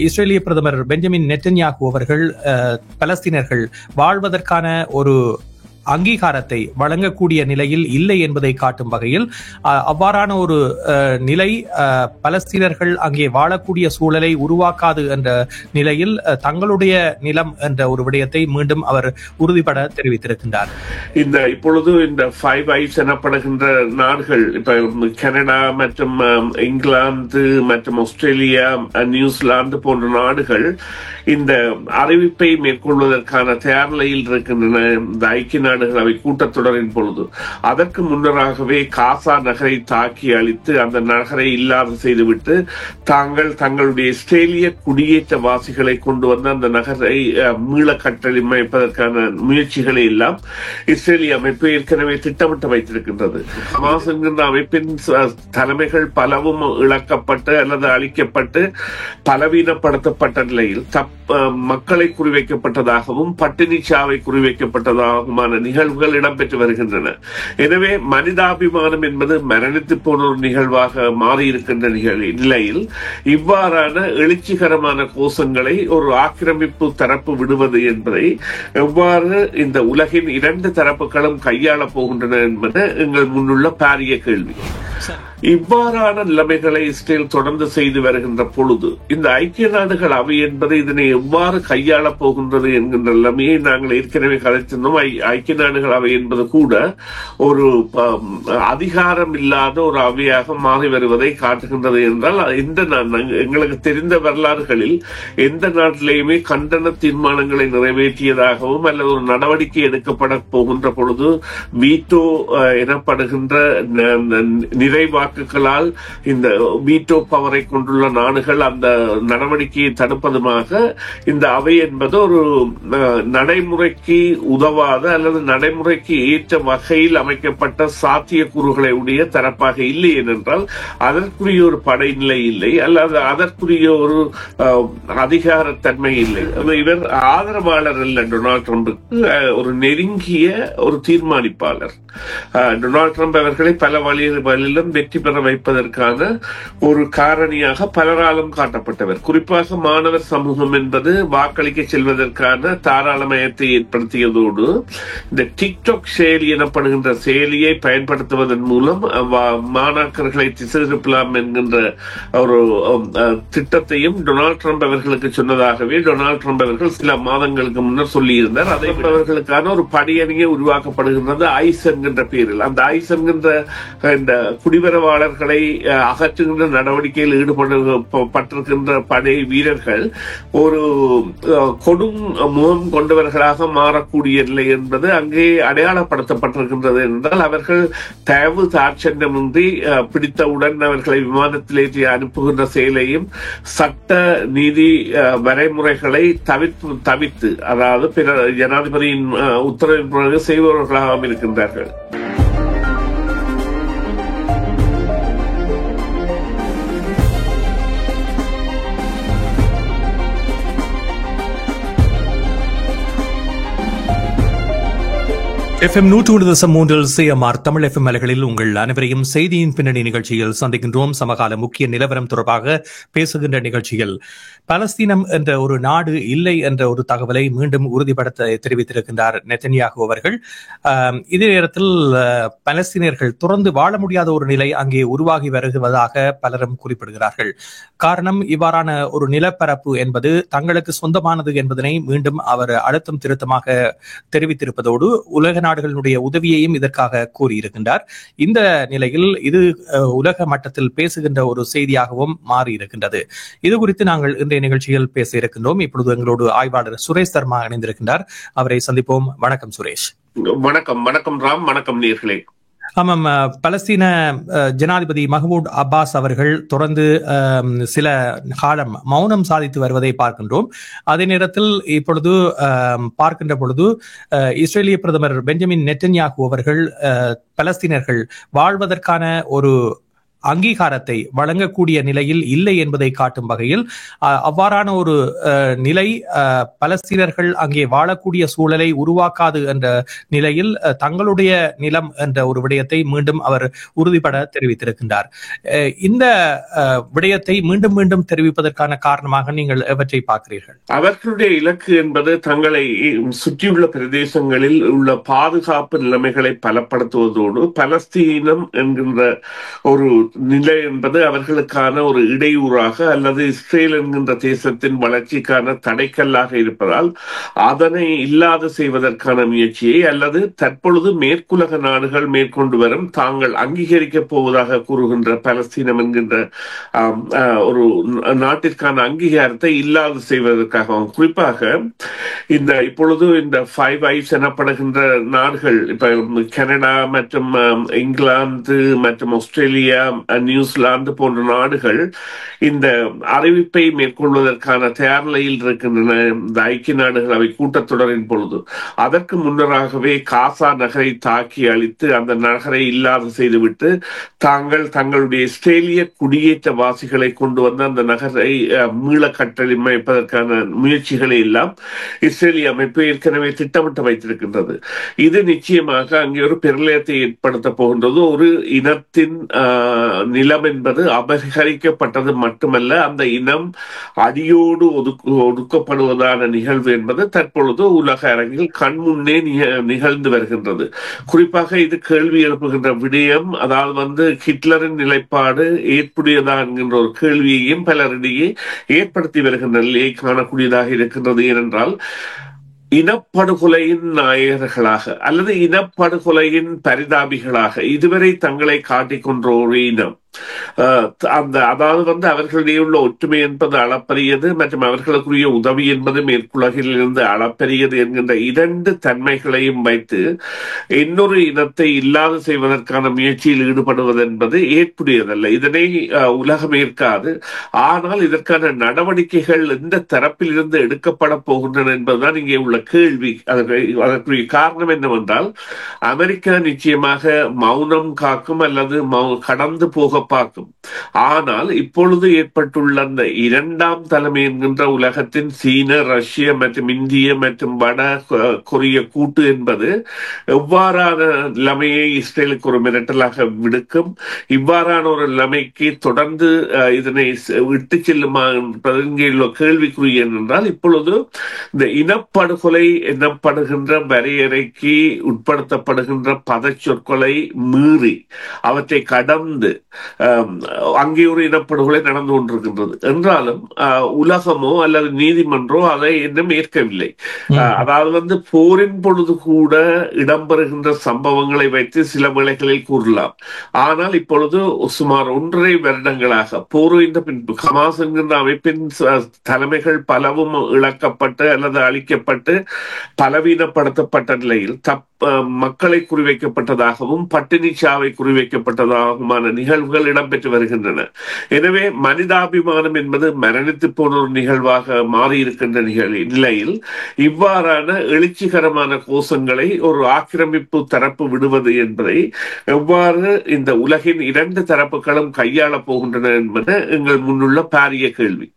இஸ்ரேலிய பிரதமர் Benjamin Netanyahu அவர்கள் பலஸ்தீனர்கள் வாழ்வதற்கான ஒரு அங்கீகாரத்தை வழங்கக்கூடிய நிலையில் இல்லை என்பதை காட்டும் வகையில் அவ்வாறான ஒரு நிலை பலஸ்தீனர்கள் அங்கே வாழக்கூடிய சூழலை உருவாக்காது என்ற நிலையில் தங்களுடைய நிலம் என்ற ஒரு விடயத்தை மீண்டும் அவர் உறுதிபட தெரிவித்திருக்கின்றார். இப்பொழுது இந்த ஃபைவ் ஐஸ் எனப்படுகின்ற நாடுகள், இப்ப கனடா மற்றும் இங்கிலாந்து மற்றும் ஆஸ்திரேலியா, நியூசிலாந்து போன்ற நாடுகள் இந்த அறிவிப்பை மேற்கொள்வதற்கான தயார் நிலையில் இருக்கின்றன. இந்த ஐக்கிய நாடுகள் அவை கூட்டத்தொடரின் பொழுது அதற்கு முன்னராகவே காசா நகரை தாக்கி அழித்து அந்த நகரை இல்லாது செய்துவிட்டு தங்களுடைய இஸ்ரேலிய குடியேற்றவாசிகளை கொண்டு வந்து அந்த நகரை மீள கட்டமைப்பதற்கான முயற்சிகளை எல்லாம் இஸ்ரேலிய அமைப்பு ஏற்கனவே திட்டமிட்டு வைத்திருக்கின்றது. ஹமாஸ் என்கின்ற அமைப்பின் தலைமைகள் பலவும் இழக்கப்பட்டு அல்லது அழிக்கப்பட்டு பலவீனப்படுத்தப்பட்ட நிலையில் மக்களை குறிவைக்கப்பட்டதாகவும் பட்டினி சாவை குறிவைக்கப்பட்டதாகவுமான நிகழ்வுகள் இடம்பெற்று வருகின்றன. எனவே மனிதாபிமானம் என்பது மரணித்து போன ஒரு நிகழ்வாக மாறியிருக்கின்ற நிலையில் இவ்வாறான எழுச்சிகரமான கோஷங்களை ஒரு ஆக்கிரமிப்பு தரப்பு விடுவது என்பதை எவ்வாறு இந்த உலகின் இரண்டு தரப்புகளும் கையாளப் போகின்றன என்பது எங்கள் முன்னுள்ள பாரிய கேள்வி. இவ்வாறான நிலைமைகளை இஸ்ரேல் தொடர்ந்து செய்து வருகின்ற பொழுது இந்த ஐக்கிய நாடுகள் அவை என்பதை இதனை எவ்வாறு கையாளப் போகின்றது என்கின்ற நிலைமையை நாங்கள் ஏற்கனவே கலைத்திருந்தோம். ஐக்கிய நாடுகள் அவை என்பது கூட ஒரு அதிகாரம் இல்லாத ஒரு அவையாக மாறி வருவதை காட்டுகின்றது என்றால் எங்களுக்கு தெரிந்த வரலாறுகளில் எந்த நாட்டிலேயுமே கண்டன தீர்மானங்களை நிறைவேற்றியதாகவும் அல்லது ஒரு நடவடிக்கை எடுக்கப்பட போகின்ற பொழுது வீட்டோ எனப்படுகின்ற நிறைவாக்குகளால் இந்த வீட்டோ பவரை கொண்டுள்ள நாடுகள் அந்த நடவடிக்கையை தடுப்பதுமாக இந்த அவை என்பது ஒரு நடைமுறைக்கு உதவாத அல்லது நடைமுறைக்கு ஏற்ற வகையில் அமைக்கப்பட்ட சாத்தியக்கூறுகளை உடைய தரப்பாக இல்லை ஏனென்றால் அதற்குரிய ஒரு படைநிலை இல்லை அல்லது அதற்குரிய ஒரு அதிகாரத்தன்மை இல்லை. இவர் ஆதரவாளர் அல்ல டொனால்ட் ட்ரம்புக்கு, ஒரு நெருங்கிய ஒரு தீர்மானிப்பாளர். டொனால்ட் ட்ரம்ப் அவர்களை பல வழியிலும் வெற்றி பெற வைப்பதற்கான ஒரு காரணியாக பலராலும் காட்டப்பட்டவர். குறிப்பாக மாணவர் சமூகம் என்பது வாக்களிக்க செல்வதற்கான தாராளமயத்தை ஏற்படுத்தியதோடு இந்த டிக்டாக் செயலி எனப்படுகின்ற செயலியை பயன்படுத்துவதன் மூலம் மாணாக்கர்களை திசை திருப்பலாம் என்கின்ற ஒரு திட்டத்தையும் டொனால்ட் ட்ரம்ப் அவர்களுக்கு சொன்னதாகவே டொனால்ட் ட்ரம்ப் அவர்கள் சில மாதங்களுக்கு முன்னர் சொல்லியிருந்தார். அதை அவர்களுக்கான ஒரு படியணியை உருவாக்கப்படுகின்றது ஐஸ் என்கின்ற பேரில். அந்த ஐஸ் என்கின்ற இந்த குடிவரவாளர்களை அகற்றுகின்ற நடவடிக்கையில் ஈடுபட்டிருக்கின்ற படை வீரர்கள் ஒரு கொடும் முகம் கொண்டவர்களாக மாறக்கூடிய நிலை என்பது அங்கே அடையாளப்படுத்தப்பட்டிருக்கின்றது என்றால் அவர்கள் தயவு தாட்சண்யமின்றி பிடித்தவுடன் அவர்களை விமானத்திலேற்றி அனுப்புகின்ற செயலையும் சட்ட நீதி வரைமுறைகளை தவிர்த்து அதாவது ஜனாதிபதியின் உத்தரவின் பிறகு செய்பவர்களாகவும் இருக்கின்றார்கள். FM 100.3 CMR தமிழ் FM அலைகளில் உங்கள் அனைவரையும் செய்தியின் பின்னணி நிகழ்ச்சியில் சந்திக்கின்றோம். சமகால முக்கிய நிலவரம் தொடர்பாக பேசுகின்ற நிகழ்ச்சியில் பலஸ்தீனம் என்ற ஒரு நாடு இல்லை என்ற ஒரு தகவலை மீண்டும் உறுதிப்படுத்த தெரிவித்திருக்கின்றார் நெத்தன்யாகு அவர்கள். இதே நேரத்தில் பலஸ்தீனியர்கள் தொடர்ந்து வாழ முடியாத ஒரு நிலை அங்கே உருவாகி வருவதாக பலரும் குறிப்பிடுகிறார்கள். காரணம், இவ்வாறான ஒரு நிலப்பரப்பு என்பது தங்களுக்கு சொந்தமானது என்பதனை மீண்டும் அவர் அழுத்தம் திருத்தமாக தெரிவித்திருப்பதோடு உலக நாடுகளுடைய உதவியையும் இதற்காக கூறியிருக்கின்றார். இந்த நிலையில் இது உலக மட்டத்தில் பேசுகின்ற ஒரு செய்தியாகவும் மாறியிருக்கின்றது. இது குறித்து நாங்கள் இன்றைய நிகழ்ச்சியில் பேச இருக்கின்றோம். இப்பொழுது எங்களோடு ஆய்வாளர் சுரேஷ் சர்மா இணைந்திருக்கின்றார். அவரை சந்திப்போம். வணக்கம் சுரேஷ். வணக்கம் ராம். வணக்கம் நேயர்களே. ஆமாம், பலஸ்தீன ஜனாதிபதி மஹ்மூத் அப்பாஸ் அவர்கள் தொடர்ந்து சில காலம் மௌனம் சாதித்து வருவதை பார்க்கின்றோம். அதே நேரத்தில் இப்பொழுது பார்க்கின்ற பொழுது இஸ்ரேலிய பிரதமர் பெஞ்சமின் நெட்டன்யாகு அவர்கள் பலஸ்தீனர்கள் வாழ்வதற்கான ஒரு அங்கீகாரத்தை வழங்கக்கூடிய நிலையில் இல்லை என்பதை காட்டும் வகையில் அவ்வாறான ஒரு நிலை பலஸ்தீனர்கள் அங்கே வாழக்கூடிய சூழலை உருவாக்காது என்ற நிலையில் தங்களுடைய நிலம் என்ற ஒரு விடயத்தை மீண்டும் அவர் உறுதிபட தெரிவித்திருக்கின்றார். இந்த விடயத்தை மீண்டும் மீண்டும் தெரிவிப்பதற்கான காரணமாக நீங்கள் எவற்றை பார்க்கிறீர்கள்? அவர்களுடைய இலக்கு என்பது தங்களை சுற்றியுள்ள பிரதேசங்களில் உள்ள பாதுகாப்பு நிலைமைகளை பலப்படுத்துவதோடு பலஸ்தீனம் என்கின்ற ஒரு நிலை என்பது அவர்களுக்கான ஒரு இடையூறாக அல்லது இஸ்ரேல் என்கின்ற தேசத்தின் வளர்ச்சிக்கான தடைக்கல்லாக இருப்பதால் அதனை இல்லாது செய்வதற்கான முயற்சியை அல்லது தற்பொழுது மேற்குலக நாடுகள் மேற்கொண்டு வரும் தாங்கள் அங்கீகரிக்கப் போவதாக கூறுகின்ற பலஸ்தீனம் என்கின்ற ஒரு நாட்டிற்கான அங்கீகாரத்தை இல்லாது செய்வதற்காகவும், குறிப்பாக இப்பொழுது இந்த 5 ஐஸ் எனப்படுகின்ற நாடுகள், இப்ப கனடா மற்றும் இங்கிலாந்து மற்றும் ஆஸ்திரேலியா, நியூசிலாந்து போன்ற நாடுகள் இந்த அறிவிப்பை மேற்கொள்வதற்கான தயார் நிலையில் இருக்கின்றன. இந்த ஐக்கிய நாடுகள் அவை கூட்டத்தொடரின் பொழுது அதற்கு முன்னராகவே காசா நகரை தாக்கி அழித்து அந்த நகரை இல்லாது செய்துவிட்டு தங்களுடைய இஸ்ரேலிய குடியேற்றவாசிகளை கொண்டு வந்து அந்த நகரை மீள கட்டமைப்பதற்கான முயற்சிகளை எல்லாம் இஸ்ரேலிய அமைப்பு ஏற்கனவே திட்டமிட்டு வைத்திருக்கின்றது. இது நிச்சயமாக அங்கே ஒரு பெருநிலையத்தை ஏற்படுத்த போகின்றது. ஒரு இனத்தின் நிலம் என்பது அபகரிக்கப்பட்டது மட்டுமல்ல, அந்த இனம் அடியோடு ஒடுக்கப்படுவதான நிகழ்வு என்பது தற்பொழுது உலக அரங்கில் கண்முன்னே நிகழ்ந்து வருகின்றது. குறிப்பாக இது கேள்வி எழுப்புகின்ற விடயம், அதாவது ஹிட்லரின் நிலைப்பாடு ஏற்புடையதா என்கின்ற ஒரு கேள்வியையும் பலரிடையே ஏற்படுத்தி வருகின்ற நிலையை காணக்கூடியதாக இருக்கின்றது. ஏனென்றால் இனப்படுகொலையின் நாயகர்களாக அல்லது இனப்படுகொலையின் பரிதாபிகளாக இதுவரை தங்களை காட்டிக்கொன்ற ஒரு இனம், அதாவது அவர்களிடையே உள்ள ஒற்றுமை என்பது அளப்பரியது மற்றும் அவர்களுக்குரிய உதவி என்பது மேற்குலகில் இருந்து அளப்பரியது என்கின்ற 2 தன்மைகளையும் வைத்து இன்னொரு இனத்தை இல்லாது செய்வதற்கான முயற்சியில் ஈடுபடுவது என்பது ஏற்புடையதல்ல. இதனை உலகம் ஏற்காது. ஆனால் இதற்கான நடவடிக்கைகள் எந்த தரப்பில் இருந்து எடுக்கப்பட போகின்றன என்பதுதான் இங்கே உள்ள கேள்வி. அதற்குரிய காரணம் என்னவென்றால், அமெரிக்கா நிச்சயமாக மௌனம் காக்கும் அல்லது கடந்து போக பார்க்கும். ஆனால் இப்பொழுது ஏற்பட்டுள்ள அந்த 2ஆம் தலைமை என்கின்ற உலகத்தின் சீன, ரஷ்ய மற்றும் இந்திய மற்றும் வட கொரிய கூட்டு என்பது எவ்வாறான நிலைமையை இஸ்ரேலுக்கு ஒரு மிரட்டலாக விடுக்கும், இவ்வாறான ஒரு நிலைமைக்கு தொடர்ந்து இதனை விட்டு செல்லுமா என்பது இங்கே உள்ள கேள்விக்குரிய. என்றால் இப்பொழுது இந்த இனப்படுகொலை எனப்படுகின்ற வரையறைக்கு உட்படுத்தப்படுகின்ற பதச்சொற்களை மீறி அவற்றை கடந்து அங்கே ஒரு இனப்படுகொலை நடந்து கொண்டிருக்கின்றது என்றாலும் உலகமோ அல்லது நீதிமன்றோ அதை இன்னும் ஏற்கவில்லை. அதாவது போரின் பொழுது கூட இடம்பெறுகின்ற சம்பவங்களை வைத்து சில வேளைகளில் கூறலாம். ஆனால் இப்பொழுது சுமார் 1.5 வருடங்களாக போர் இந்த பின்பு ஹமாஸ் என்கின்ற அமைப்பின் தலைமைகள் பலவும் இழக்கப்பட்டு அல்லது அழிக்கப்பட்டு பலவீனப்படுத்தப்பட்ட நிலையில் மக்களை குறிவைக்கப்பட்டதாகவும் பட்டினி சாவை குறிவைக்கப்பட்டதாகுமான நிகழ்வுகள் இடம்பெற்று வருகின்றன. எனவே மனிதாபிமானம் என்பது மரணித்து போன ஒரு நிகழ்வாக மாறியிருக்கின்ற நிலையில் இவ்வாறான எழுச்சிகரமான கோஷங்களை ஒரு ஆக்கிரமிப்பு தரப்பு விடுவது என்பதை எவ்வாறு இந்த உலகின் 2 தரப்புகளும் கையாளப் போகின்றன என்பது எங்கள் முன்னுள்ள பாரிய கேள்வி.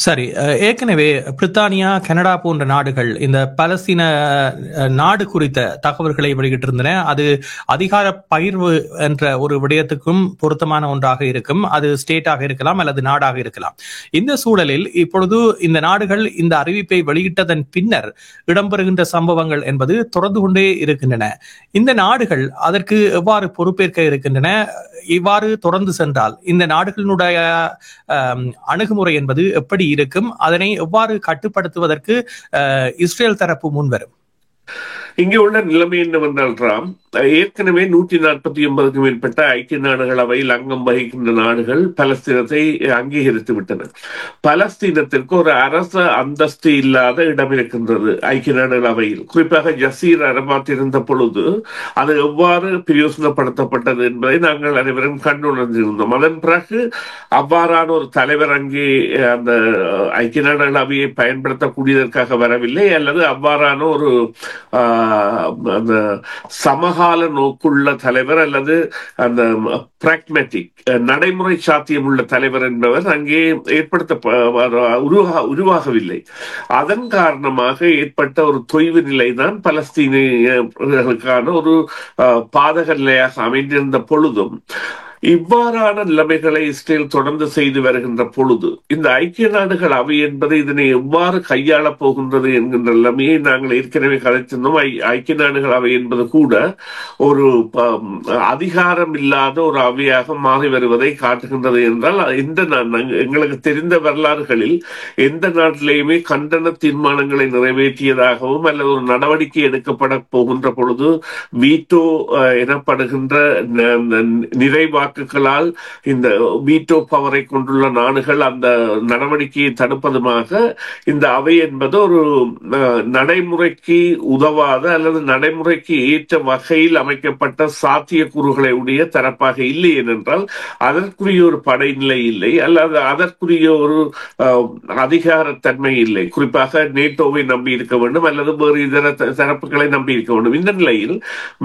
சரி, ஏற்கனவே பிரித்தானியா, கனடா போன்ற நாடுகள் இந்த பலஸ்தீன நாடு குறித்த தகவல்களை வெளியிட்டிருந்தன. அது அதிகார பகிர்வு என்ற ஒரு விடயத்துக்கும் பொருத்தமான ஒன்றாக இருக்கும். அது ஸ்டேட்டாக இருக்கலாம் அல்லது நாடாக இருக்கலாம். இந்த சூழலில் இப்பொழுது இந்த நாடுகள் இந்த அறிவிப்பை வெளியிட்டதன் பின்னர் இடம்பெறுகின்ற சம்பவங்கள் என்பது தொடர்ந்து கொண்டே இருக்கின்றன. இந்த நாடுகள் அதற்கு எவ்வாறு பொறுப்பேற்க இருக்கின்றன? இவ்வாறு தொடர்ந்து சென்றால் இந்த நாடுகளினுடைய அணுகுமுறை என்பது எப்படி இருக்கும்? அதனை எவ்வாறு கட்டுப்படுத்துவதற்கு இஸ்ரேல் தரப்பு முன்வரும்? இங்கே உள்ள நிலைமை என்னவென்றால், ஏற்கனவே 149க்கும் மேற்பட்ட ஐக்கிய நாடுகள் அவையில் அங்கம் வகிக்கின்ற நாடுகள் பலஸ்தீனத்தை அங்கீகரித்து விட்டன. பலஸ்தீனத்திற்கு ஒரு அரச அந்தஸ்து இல்லாத இடம் இருக்கின்றது ஐக்கிய நாடுகள் அவையில். குறிப்பாக ஜசீர் அரபாத் இருந்த பொழுது அது எவ்வாறு பிரயோசனப்படுத்தப்பட்டது என்பதை நாங்கள் அனைவரும் கண்டுணர்ந்திருந்தோம். அதன் பிறகு அவ்வாறான ஒரு தலைவர் அங்கே அந்த ஐக்கிய நாடுகள் அவையை பயன்படுத்தக்கூடியதற்காக வரவில்லை, அல்லது அவ்வாறான ஒரு அந்த சமகால நோக்குள்ள தலைவர் அல்லது அந்த பிராக்மேட்டிக் நடைமுறை சாத்தியம் உள்ள தலைவர் என்பவர் அங்கே உருவாகவில்லை. அதன் காரணமாக ஏற்பட்ட ஒரு தொய்வு நிலைதான் பலஸ்தீனியர்களுக்கான ஒரு பாதக நிலையாக அமைந்திருந்த பொழுதும், இவ்வாறான நிலைமைகளை இஸ்ரேல் தொடர்ந்து செய்து வருகின்ற பொழுது இந்த ஐக்கிய நாடுகள் அவை என்பது இதனை எவ்வாறு கையாளப் போகின்றது என்கின்ற நிலைமையை நாங்கள் ஏற்கனவே கதைத்திருந்தோம். ஐக்கிய நாடுகள் அவை என்பது கூட ஒரு அதிகாரம் இல்லாத ஒரு அவையாக மாறி வருவதை காட்டுகின்றது என்றால், எங்களுக்கு தெரிந்த வரலாறுகளில் எந்த நாட்டிலேயுமே கண்டன தீர்மானங்களை நிறைவேற்றியதாகவும் அல்லது ஒரு நடவடிக்கை எடுக்கப்பட போகின்ற பொழுது வீட்டோ எனப்படுகின்ற நிறைவாக்குகளால் இந்த வீட்டோ பவரை கொண்டுள்ள நாடுகள் அந்த நடவடிக்கையை தடுப்பதுமாக இந்த அவை என்பது ஒரு நடைமுறைக்கு உதவாத அல்லது நடைமுறைக்கு ஏற்ற வகையில் அமைக்கப்பட்ட சாத்தியக்கூறுகளை உடைய தரப்பாக இல்லை. ஏனென்றால் அதற்குரிய ஒரு படைநிலை இல்லை அல்லது அதற்குரிய ஒரு அதிகாரத்தன்மை இல்லை. குறிப்பாக நேட்டோவை நம்பி இருக்க வேண்டும் அல்லது வேறு இதர தரப்புகளை நம்பி இருக்க வேண்டும். இந்த நிலையில்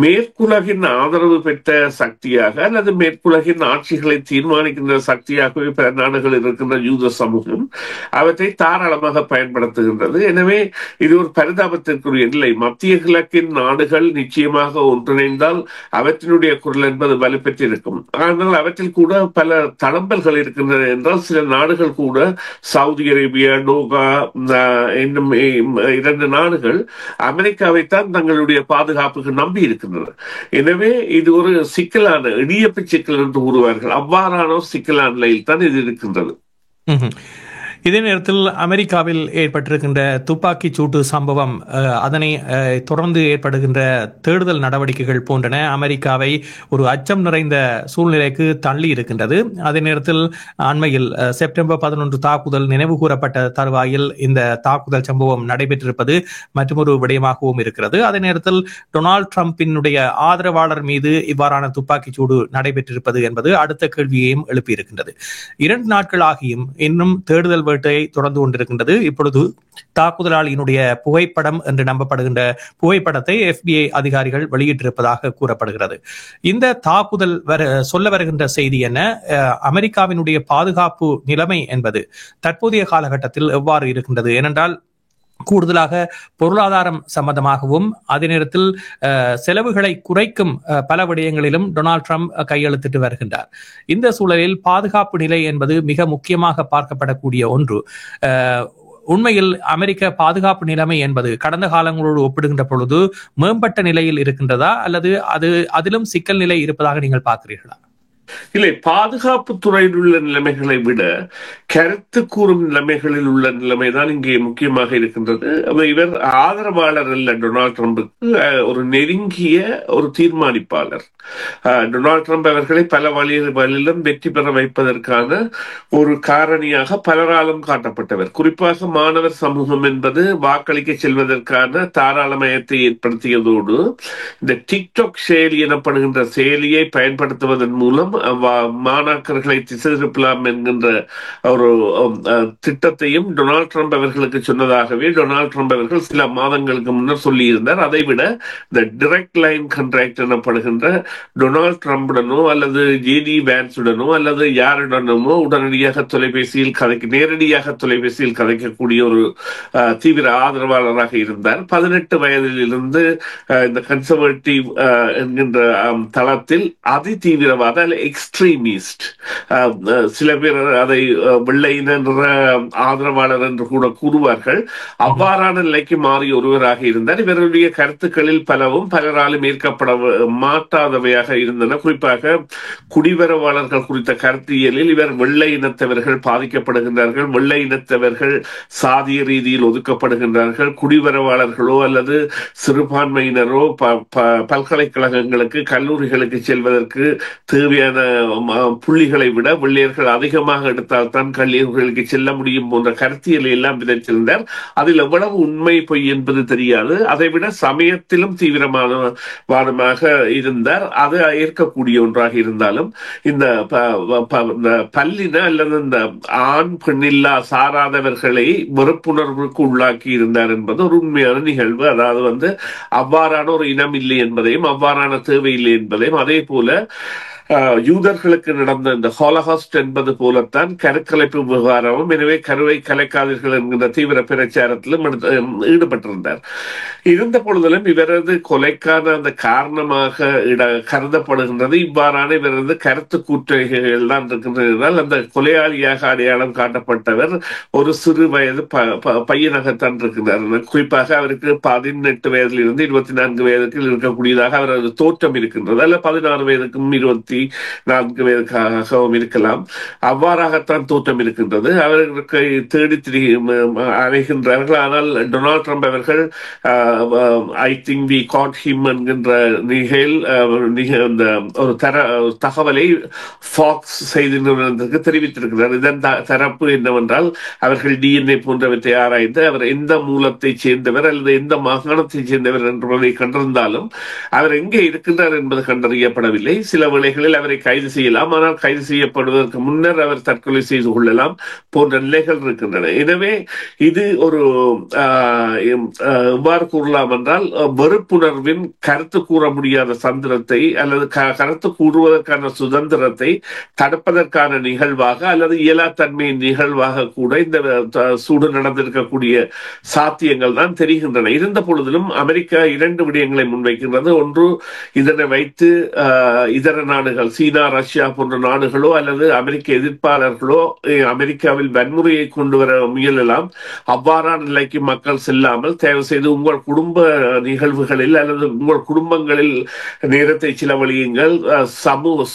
மேற்குலகின் ஆதரவு பெற்ற சக்தியாக அல்லது மேற்குலகின் ஆட்சிகளை தீர்மானிக்கின்ற சக்தியாகவே பல நாடுகள் இருக்கின்ற யூத சமூகம் அவற்றை தாராளமாக பயன்படுத்துகின்றது. எனவே இது ஒரு பரிதாபத்திற்குரிய நிலை. மத்திய கிழக்கின் நாடுகள் நிச்சயமாக ஒன்றிணைந்தால் அவற்றினுடைய குரல் என்பது வலுப்பெற்றிருக்கும். ஆனால் அவற்றில் கூட பல தளம்பல்கள் இருக்கின்றன என்றால் சில நாடுகள் கூட சவுதி அரேபியா, டோகா என்னும் 2 நாடுகள் அமெரிக்காவைத்தான் தங்களுடைய பாதுகாப்புக்கு நம்பி இருக்கின்றன. எனவே இது ஒரு சிக்கலான இடியப்பு சிக்கல் என்று கூறுவார்கள். அவ்வாறான சிக்கலான நிலையில் தான் இது இருக்கின்றது. இதே நேரத்தில் அமெரிக்காவில் ஏற்பட்டிருக்கின்ற துப்பாக்கி சூட்டு சம்பவம், அதனை தொடர்ந்து ஏற்படுகின்ற தேடுதல் நடவடிக்கைகள் போன்றன அமெரிக்காவை ஒரு அச்சம் நிறைந்த சூழ்நிலைக்கு தள்ளி இருக்கின்றது. அதே நேரத்தில் அண்மையில் செப்டம்பர் 11 தாக்குதல் நினைவு கூறப்பட்ட தருவாயில் இந்த தாக்குதல் சம்பவம் நடைபெற்றிருப்பது மற்றொரு விடயமாகவும் இருக்கிறது. அதே நேரத்தில் டொனால்ட் ட்ரம்பினுடைய ஆதரவாளர் மீது இவ்வாறான துப்பாக்கி சூடு நடைபெற்றிருப்பது என்பது அடுத்த கேள்வியையும் எழுப்பியிருக்கின்றது. 2 நாட்கள் ஆகியும் இன்னும் தேடுதல் தொடர்ந்து கொண்டிருக்கின்றது. இப்பொழுது தாக்குதலாளியினுடைய புகைப்படம் என்று நம்பப்படுகின்ற புகைப்படத்தை FBI அதிகாரிகள் வெளியிட்டிருப்பதாக கூறப்படுகிறது. இந்த தாக்குதல் சொல்ல வருகின்ற செய்தி என்ன? அமெரிக்காவினுடைய பாதுகாப்பு நிலைமை என்பது தற்போதைய காலகட்டத்தில் எவ்வாறு இருக்கின்றது? ஏனென்றால் கூடுதலாக பொருளாதாரம் சம்பந்தமாகவும் அதே நேரத்தில் செலவுகளை குறைக்கும் பல விடயங்களிலும் டொனால்ட் ட்ரம்ப் கையெழுத்திட்டு வருகின்றார். இந்த சூழலில் பாதுகாப்பு நிலை என்பது மிக முக்கியமாக பார்க்கப்படக்கூடிய ஒன்று. உண்மையில் அமெரிக்க பாதுகாப்பு நிலைமை என்பது கடந்த காலங்களோடு ஒப்பிடுகின்ற பொழுது மேம்பட்ட நிலையில் இருக்கின்றதா அல்லது அதிலும் சிக்கல் நிலை இருப்பதாக நீங்கள் பார்க்கிறீர்களா? இல்லை, பாதுகாப்பு துறையில் உள்ள நிலைமைகளை விட கருத்து கூறும் நிலைமைகளில் உள்ள நிலைமைதான் இங்கே முக்கியமாக இருக்கின்றது. இவர் ஆதரவாளர் அல்ல, டொனால்ட் ட்ரம்புக்கு ஒரு நெருங்கிய ஒரு தீர்மானிப்பாளர். டொனால்ட் ட்ரம்ப் அவர்களை பல வழிகளிலும் வெற்றி பெற வைப்பதற்கான ஒரு காரணியாக பலராலும் காட்டப்பட்டவர். குறிப்பாக மாணவர் சமூகம் என்பது வாக்களிக்க செல்வதற்கான தாராளமயத்தை ஏற்படுத்தியதோடு இந்த டிக்டாக் செயலி எனப்படுகின்ற செயலியை பயன்படுத்துவதன் மூலம் மாணாக்கர்களை திசை திருப்பலாம் என்கின்ற ஒரு திட்டத்தையும் டொனால்ட் ட்ரம்ப் அவர்களுக்கு சொன்னதாகவே டொனால்ட் ட்ரம்ப் அவர்கள் சில மாதங்களுக்கு முன்னர் சொல்லியிருந்தார். அதைவிட இந்த டைரக்ட் லைன் கான்ட்ராக்ட் எனப்படுகின்ற டொனால்ட் ட்ரம்புடனோ அல்லது ஜேடி வேன்ஸுடனோ அல்லது யாருடனோ உடனடியாக நேரடியாக தொலைபேசியில் கதைக்கக்கூடிய ஒரு தீவிர ஆதரவாளராக இருந்தார். 18 வயதிலிருந்து இந்த கன்சர்வேட்டிவ் என்கின்ற தளத்தில் அதி தீவிரவாத எக்ஸ்ட்ரீமிஸ்ட், சில பேர் அதை வெள்ளையின ஆதரவாளர் என்று கூட கூறுவார்கள், அவ்வாறான நிலைக்கு மாறி ஒருவராக இருந்தார். இவருடைய கருத்துக்களில் பலவும் பலராலும் ஏற்கப்பட மாட்டாதவையாக இருந்தன. குறிப்பாக குடிவரவாளர்கள் குறித்த கருத்தியலில் இவர் வெள்ளை இனத்தவர்கள் பாதிக்கப்படுகின்றார்கள், வெள்ளை இனத்தவர்கள் சாதிய ரீதியில் ஒதுக்கப்படுகின்றார்கள், குடிவரவாளர்களோ அல்லது சிறுபான்மையினரோ பல்கலைக்கழகங்களுக்கு கல்லூரிகளுக்கு செல்வதற்கு தேவையான மாதிரியான புள்ளிகளை விட வெள்ளையர்கள் அதிகமாக எடுத்தால் தான் கல்லூரிகளுக்கு செல்ல முடியும் போன்ற கருத்தியலை எல்லாம் விதைத்திருந்தார். அதில் எவ்வளவு உண்மை பொய் என்பது தெரியாது. அதைவிட சமயத்திலும் தீவிரமானமாக இருந்தார். அது ஏற்கக்கூடிய ஒன்றாக இருந்தாலும் இந்த பல்லின அல்லது இந்த ஆண் பெண்ணில்லா சாராதவர்களை வெறுப்புணர்வுக்கு உள்ளாக்கி இருந்தார் என்பது ஒரு உண்மையான நிகழ்வு. அதாவது அவ்வாறான ஒரு இனம் இல்லை என்பதையும் அவ்வாறான தேவை இல்லை என்பதையும், அதே போல யூதர்களுக்கு நடந்த இந்த ஹாலகாஸ்ட் என்பது போலத்தான் கருக்கலைப்பு விவகாரமும். எனவே கருவை கலைக்காதீர்கள் என்கிற தீவிர பிரச்சாரத்திலும் ஈடுபட்டிருந்தார். இருந்த பொழுதிலும் இவரது கொலைக்கான அந்த காரணமாக கருதப்படுகின்றது இவ்வாறான இவரது கருத்து கூற்றுகைகள் தான் இருக்கின்றன. அந்த கொலையாளியாக அடையாளம் காட்டப்பட்டவர் ஒரு சிறு வயது பையனாகத்தான் இருக்கின்றார். குறிப்பாக அவருக்கு 18 வயதிலிருந்து 24 வயதுக்கு இருக்கக்கூடியதாக அவரது தோற்றம் இருக்கின்றது. அல்ல 16 வயதுக்கும் 24 வயதுக்காகவும் இருக்கலாம். அவ்வாறாகத்தான் தோற்றம் இருக்கின்றது. அவர்களுக்கு தேடி அலைகின்றார்கள். ஆனால் டொனால்ட் ட்ரம்ப் அவர்கள் I think we got him என்கின்ற ஒரு தகவலை ஃபாக்ஸ் செய்தி நிறுவனத்திற்கு தெரிவித்திருக்கிறார். இதன் தரப்பு என்னவென்றால், அவர்கள் டிஎன்ஏ போன்றவற்றை ஆராய்ந்து அவர் எந்த மூலத்தை சேர்ந்தவர் அல்லது எந்த மாகாணத்தை சேர்ந்தவர் என்பதை கண்டிருந்தாலும் அவர் எங்கே இருக்கின்றார் என்பது கண்டறியப்படவில்லை. சில வேளைகளில் அவரை கைது செய்யலாம், ஆனால் கைது செய்யப்படுவதற்கு முன்னர் அவர் தற்கொலை செய்து கொள்ளலாம் போன்ற நிலைகள் இருக்கின்றன. எனவே இது ஒரு எவ்வாறு கூறலாம் என்றால், வெறுப்புணர்வின் கருத்து கூற முடியாத சந்திரத்தை அல்லது கருத்து கூறுவதற்கான சுதந்திரத்தை தடுப்பதற்கான நிகழ்வாக அல்லது இயலாத்தன்மையின் நிகழ்வாக கூட இந்த சூடு நடந்திருக்கக்கூடிய சாத்தியங்கள் தான் தெரிகின்றன. இருந்த பொழுதிலும் அமெரிக்கா 2 விடயங்களை முன்வைக்கின்றது. ஒன்று, இதனை வைத்து இதர நாடுகள், சீனா, ரஷ்யா போன்ற நாடுகளோ அல்லது அமெரிக்க எதிர்ப்பாளர்களோ அமெரிக்காவில் வன்முறையை கொண்டு வர முயலலாம். அவ்வாறான நிலைக்கு மக்கள் செல்லாமல் தயவு செய்து உங்கள் குடும்ப நிகழ்வுகளில் அல்லது உங்கள் குடும்பங்களில் நேரத்தை செலவழியுங்கள்,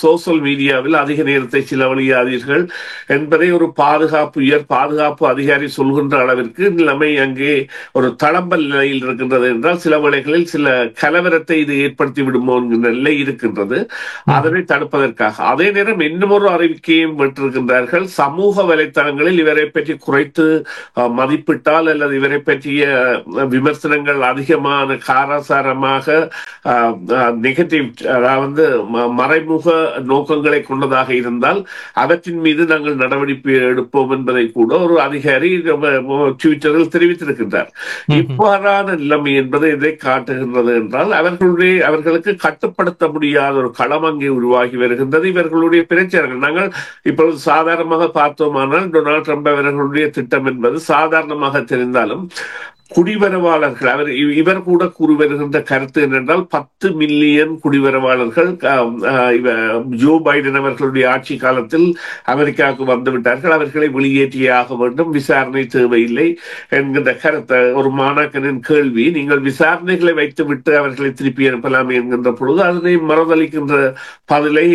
சோசியல் மீடியாவில் அதிக நேரத்தை செலவழியாதீர்கள் என்பதை ஒரு உயர் பாதுகாப்பு அதிகாரி சொல்கின்ற அளவிற்கு நிலைமை அங்கே ஒரு தளம்பல் நிலையில் இருக்கின்றது என்றால், சில வேளைகளில் சில கலவரத்தை இது ஏற்படுத்தி விடுமோ என்கிற நிலை இருக்கின்றது. அதனை தடுப்பதற்காக அதே நேரம் இன்னும் ஒரு அறிவிக்கையும் விட்டிருக்கின்றார்கள். சமூக வலைத்தளங்களில் இவரை பற்றி குறைத்து மதிப்பிட்டால் அல்லது இவரை பற்றிய விமர்சனங்கள் அதிகமான காரசாரமாக நெகட்டிவ், அதாவது மறைமுக நோக்கங்களை கொண்டதாக இருந்தால் அவற்றின் மீது நாங்கள் நடவடிக்கை எடுப்போம் என்பதை கூட ஒரு அதிகாரி ட்விட்டரில் தெரிவித்திருக்கின்றார். இவ்வாறான நிலைமை என்பது எதை காட்டுகின்றது என்றால், அவர்களுக்கு கட்டுப்படுத்த முடியாத ஒரு களம் அங்கே உருவாகி வருகின்றது. இவர்களுடைய பிரச்சாரங்கள் நாங்கள் இப்பொழுது சாதாரணமாக பார்த்தோமானால், டொனால்ட் ட்ரம்ப் அவர்களுடைய திட்டம் என்பது சாதாரணமாக தெரிந்தாலும் குடிவரவாளர்கள், இவர் கூட கூறி வருகின்ற கருத்து என்னென்றால் 10 மில்லியன் குடிவரவாளர்கள் ஜோ பைடன் அவர்களுடைய ஆட்சி காலத்தில் அமெரிக்காவுக்கு வந்துவிட்டார்கள், அவர்களை வெளியேற்றியே ஆக வேண்டும், விசாரணை தேவையில்லை என்கின்ற கருத்தை ஒரு மாணாக்கனின் கேள்வி, நீங்கள் விசாரணைகளை வைத்துவிட்டு அவர்களை திருப்பி அனுப்பலாம் என்கின்ற பொழுது அதனை மறுதளிக்கின்ற பதிலை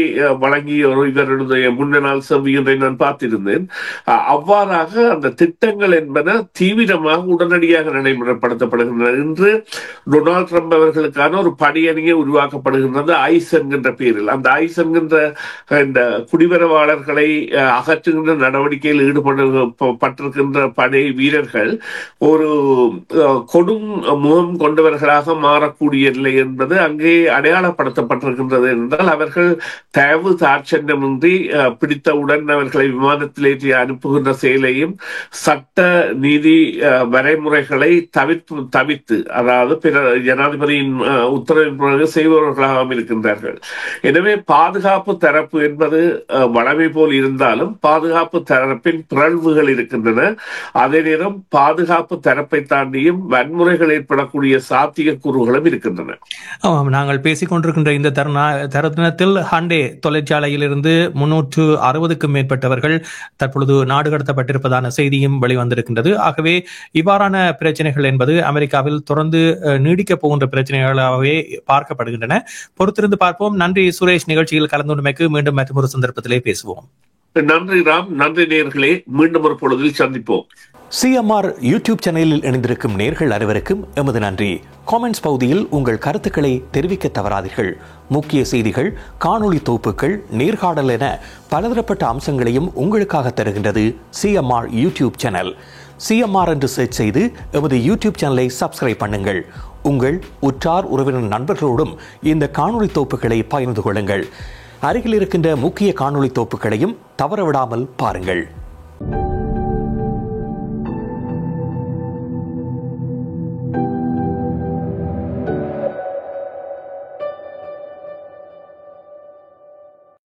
வழங்கிய ஒரு இவருடைய முன்னாள் செவ்வியொன்றை நான் பார்த்திருந்தேன். அவ்வாறாக அந்த திட்டங்கள் என்பன தீவிரமாக உடனடியாக நடைமுறைப்படுத்தப்படுகின்றன. இன்று டொனால்ட் ட்ரம்ப் அவர்களுக்கான ஒரு படையணியை உருவாக்கப்படுகின்றது ஐஸ் என்கின்ற பெயரில். அந்த ஐஸ் என்கின்ற இந்த குடிவரவாளர்களை அகற்றுகின்ற நடவடிக்கையில் ஈடுபட்டிருக்கின்ற படை வீரர்கள் ஒரு கொடும் முகம் கொண்டவர்களாக மாறக்கூடிய நிலை என்பது அங்கே அடையாளப்படுத்தப்பட்டிருக்கின்றது. என்றால் அவர்கள் தயவு தாட்சண்யமின்றி பிடித்தவுடன் அவர்களை விமானத்தில் ஏற்றி அனுப்புகின்ற செயலையும் சட்ட நீதி வரைமுறைகளை தவிர்த்து, அதாவது பிற ஜனாதிபதியின் உத்தரவின் பிறகு செய்பவர்களாகவும் இருக்கின்றார்கள். எனவே பாதுகாப்பு தரப்பு என்பது வளமை போல் இருந்தாலும் பாதுகாப்பு தரப்பின் பிறழ்வுகள் இருக்கின்றன. அதே நேரம் பாதுகாப்பு தரப்பை தாண்டியும் வன்முறைகள் ஏற்படக்கூடிய சாத்தியக்கூறுகளும் இருக்கின்றன. நாங்கள் பேசிக் கொண்டிருக்கின்ற இந்த தருணத்தில் ஹண்டே தொழிற்சாலையிலிருந்து 360க்கும் மேற்பட்டவர்கள் தற்பொழுது நாடு கடத்தப்பட்டிருப்பதான செய்தியும் வெளிவந்திருக்கின்றது. ஆகவே இவ்வாறான பிரச்சனைகள் என்பது அமெரிக்காவில் தொடர்ந்து நீடிக்கப் போகின்ற பிரச்சனைகளாகவே பார்க்கப்படுகின்றன. பொறுத்திருந்து பார்ப்போம். நன்றி சுரேஷ், நிகழ்ச்சியில் கலந்து கொண்டமைக்கு. மீண்டும் மற்றொரு சந்தர்ப்பத்திலே பேசுவோம். நன்றி ராம், நன்றி நேயர்களே. மீண்டும் ஒரு பொழுதில் சந்திப்போம். சிஎம்ஆர் யூடியூப் சேனலில் இணைந்திருக்கும் நேர்கள் அனைவருக்கும் எமது நன்றி. காமெண்ட்ஸ் பகுதியில் உங்கள் கருத்துக்களை தெரிவிக்க தவறாதீர்கள். முக்கிய செய்திகள், காணொளி தொகுப்புகள், நேர்காணல் என பலதரப்பட்ட அம்சங்களையும் உங்களுக்காக தருகின்றது சிஎம்ஆர் யூடியூப் சேனல். சிஎம்ஆர் என்று சர்ச் செய்து எமது யூடியூப் சேனலை சப்ஸ்கிரைப் பண்ணுங்கள். உங்கள் உற்றார் உறவினர் நண்பர்களோடும் இந்த காணொளி தொகுப்புகளை பகிர்ந்து கொள்ளுங்கள். அருகில் இருக்கின்ற முக்கிய காணொளி தொகுப்புகளையும் தவறவிடாமல் பாருங்கள்.